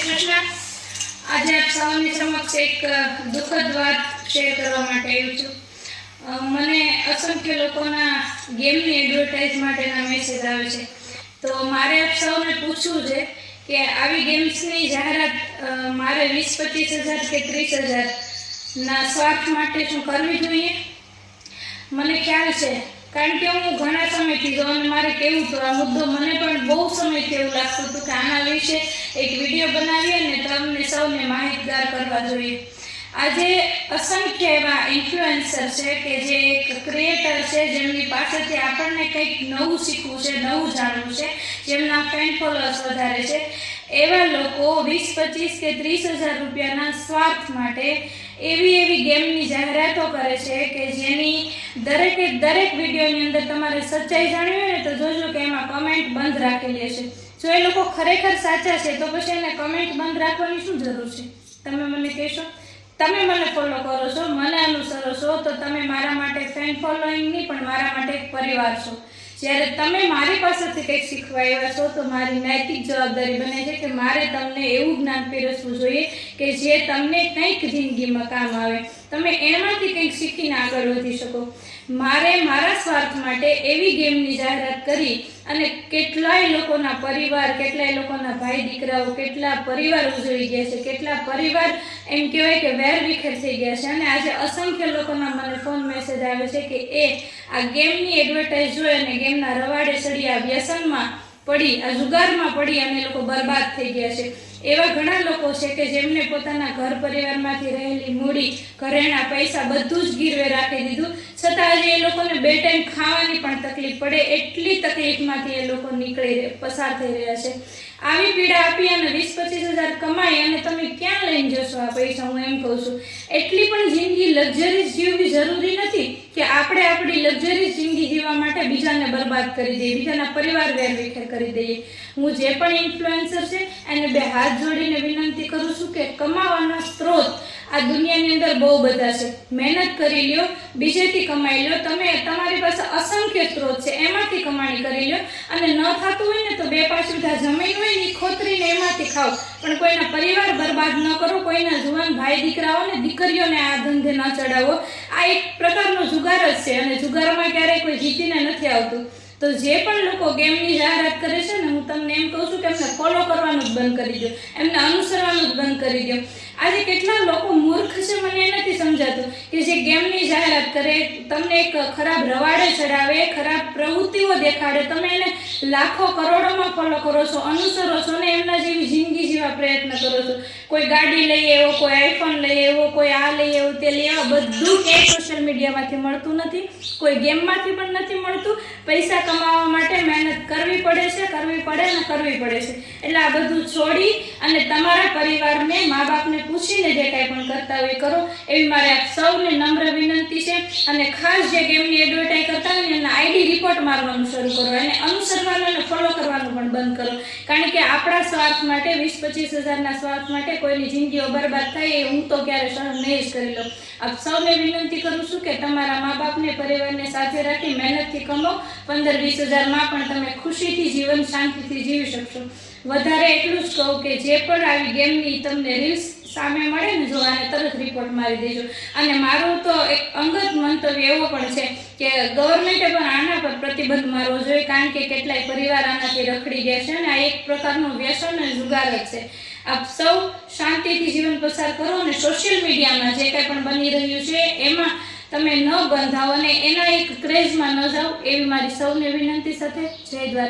શ્રી કૃષ્ણ। આજે આપ સૌની સમક્ષ એક દુઃખદ વાત શેર કરવા માટે આવી છું। મને અસંખ્ય લોકોના ગેમની એડવર્ટાઇઝ માટેના મેસેજ આવે છે, તો મારે આપ સૌને પૂછવું છે કે આવી ગેમ્સની જાહેરાત મારે 20-25 હજાર કે 30 હજારના સ્વાર્થ માટે શું કરવી જોઈએ? મને ખ્યાલ છે, કારણ કે હું ઘણા સમયથી જો અને મારે કહેવું તો આ મુદ્દો મને પણ બહુ સમયથી એવું લાગતું હતું કે આના વિશે એક વિડીયો બનાવીએ અને તમને સૌને માહિતગાર કરવા જોઈએ। આજે અસંખ્ય એવા ઇન્ફ્લુએન્સર છે કે જે એક ક્રિએટર છે, જેમની પાસેથી આપણને કંઈક નવું શીખવું છે, નવું જાણવું છે, જેમના ફેન ફોલોઅર્સ વધારે છે, એવા લોકો 20-25 કે 30 હજાર રૂપિયાના સ્વાર્થ માટે એવી ગેમની જાહેરાતો કરે છે કે જેની દરેક વિડીયોની અંદર તમારે સચ્ચાઈ જાણવી હોય ને તો જોજો કે એમાં કમેન્ટ બંધ રાખેલી હશે। જો એ લોકો ખરેખર સાચા છે તો પછી એને કમેન્ટ બંધ રાખવાની શું જરૂર છે? તમે મને કહેશો? તમે મને ફોલો કરો છો, મને અનુસરો છો, તો તમે મારા માટે ફેન ફોલોઈંગ નહીં પણ મારા માટે એક પરિવાર છો। જ્યારે તમે મારી પાસેથી કંઈક શીખવા આવ્યા છો તો મારી નૈતિક જવાબદારી બને છે કે મારે તમને એવું જ્ઞાન પીરસવું જોઈએ કે જે તમને કંઈક જિંદગીમાં કામ આવે, તમે એમાંથી કંઈક શીખીને આગળ વધી શકો। મારે મારા સ્વાર્થ માટે એવી ગેમની જાહેરાત કરી અને કેટલાય લોકોના પરિવાર, કેટલાય લોકોના ભાઈ દીકરાઓ, કેટલા પરિવાર ઉજળી ગયા છે, કેટલા પરિવાર એમ કહેવાય કે વેર વિખેર થઈ ગયા છે, અને આજે અસંખ્ય લોકોના મને ફોન મેસેજ આવે છે કે એ આ ગેમની એડવર્ટાઇઝ જોઈ અને ગેમના રવાડે ચડી, આ વ્યસનમાં પડી, આ જુગારમાં પડી અને લોકો બરબાદ થઈ ગયા છે। એવા ઘણા લોકો છે કે જેમને પોતાના ઘર પરિવારમાંથી રહેલી મૂડી, ઘરેણા, પૈસા બધું જ ગીરવે રાખી દીધું, છતાં આજે એ લોકોને 2 ટાઈમ ખાવાની પણ તકલીફ પડે એટલી તકલીફમાંથી એ લોકો પસાર થઈ રહ્યા છે। આવી પીડા આપી અને 20-25 હજાર કમાઈ અને તમે ક્યાં લઈને જશો આ પૈસા? હું એમ કહું છું, એટલી પણ જિંદગી લક્ઝરીઝ જીવવી જરૂરી નથી કે આપણે આપણી લક્ઝરીઝ જિંદગી જીવવા માટે બીજાને બરબાદ કરી દઈએ, બીજાના પરિવાર વેરવિખેર કરી દઈએ। હું જે પણ ઇન્ફ્લુએન્સર છે એને 2 હાથ જોડીને વિનંતી કરું છું કે કમાવાના સ્ત્રોત આ દુનિયાની અંદર બહુ બધા છે, મહેનત કરી લ્યો, બીજેથી કમાઈ લો, તમે તમારી પાસે અસંખ્ય સ્ત્રોત છે, એમાંથી કમાણી કરી લો, અને ન થતું હોય ને તો 2-5 વીઘા જમીન હોય ને ખોતરીને એમાંથી ખાઓ, પણ કોઈના પરિવાર બરબાદ ન કરો, કોઈના જુવાન ભાઈ દીકરાઓને દીકરીઓને આ ધંધે ન ચડાવો। આ એક પ્રકારનો જુગાર જ છે અને જુગારમાં ક્યારેય કોઈ જીતીને નથી આવતું। તો જે પણ લોકો ગેમની જાહેરાત કરે છે ને, હું તમને એમ કહું છું કે એમને ફોલો કરવાનું જ બંધ કરી દો, એમને અનુસરવાનું જ બંધ કરી દો। આજે કેટલા લોકો મૂર્ખ છે મને એ નથી સમજાતું કે જે ગેમની જાહેરાત કરે, તમને એક ખરાબ રવાડે ચડાવે, ખરાબ પ્રવૃત્તિઓ દેખાડે, તમે એને લાખો કરોડોમાં ફોલો કરો છો, અનુસરો છો ને એમના જેવી જિંદગી જીવવા પ્રયત્ન કરો છો। કોઈ ગાડી લઈએ એવો, કોઈ આઈફોન લઈએ એવો, કોઈ આ લઈએ એવું, તે લઈએ, બધું ક્યાંય સોશિયલ મીડિયામાંથી મળતું નથી, કોઈ ગેમમાંથી પણ નથી મળતું। પૈસા કમાવા માટે મહેનત કરવી પડે છે। એટલે આ બધું છોડી અને તમારા પરિવારને, મા બાપને પૂછીને જે કાંઈ પણ કરતા હોય કરો, એવી મારે આપ સૌને નમ્ર વિનંતી છે। અને ખાસ જે ગેમની એડવર્ટાઇઝ કરતા હોય ને એના આઈડી રિપોર્ટ મારવાનું શરૂ કરો, એને અનુસરવાનું અને ફોલો કરવાનું પણ બંધ કરો, કારણ કે આપણા સ્વાર્થ માટે 20-25 હજારના સ્વાર્થ માટે કોઈની જિંદગીઓ બરબાદ થાય એ હું તો ક્યારે સહન નહીં જ કરી લઉં। આપ સૌને વિનંતી કરું છું કે તમારા મા બાપને, પરિવારને સાથે રાખી મહેનતથી કમો, 15-20 હજારમાં પણ તમે ખુશીથી જીવન શાંતિથી જીવી શકશો। વધારે એટલું જ કહું કે જે પણ આવી ગેમની તમને રીલ્સ સામે મળે ને, જો આને તરત રિપોર્ટ મારી દેજો। અને મારું તો એક અંગત મંતવ્ય એવો પણ છે કે ગવર્મેન્ટે પણ આના પર પ્રતિબંધ મારવો જોઈએ, કારણ કે કેટલાય પરિવાર આનાથી રખડી ગયા છે અને આ એક પ્રકારનું વ્યસન અને જુગાર જ છે। આપ સૌ શાંતિથી જીવન પસાર કરો અને સોશિયલ મીડિયામાં જે કંઈ પણ બની રહ્યું છે એમાં તમે ન બંધાવો અને એના એક ક્રેઝમાં ન જાઓ, એવી મારી સૌને વિનંતી સાથે જય દ્વારકા।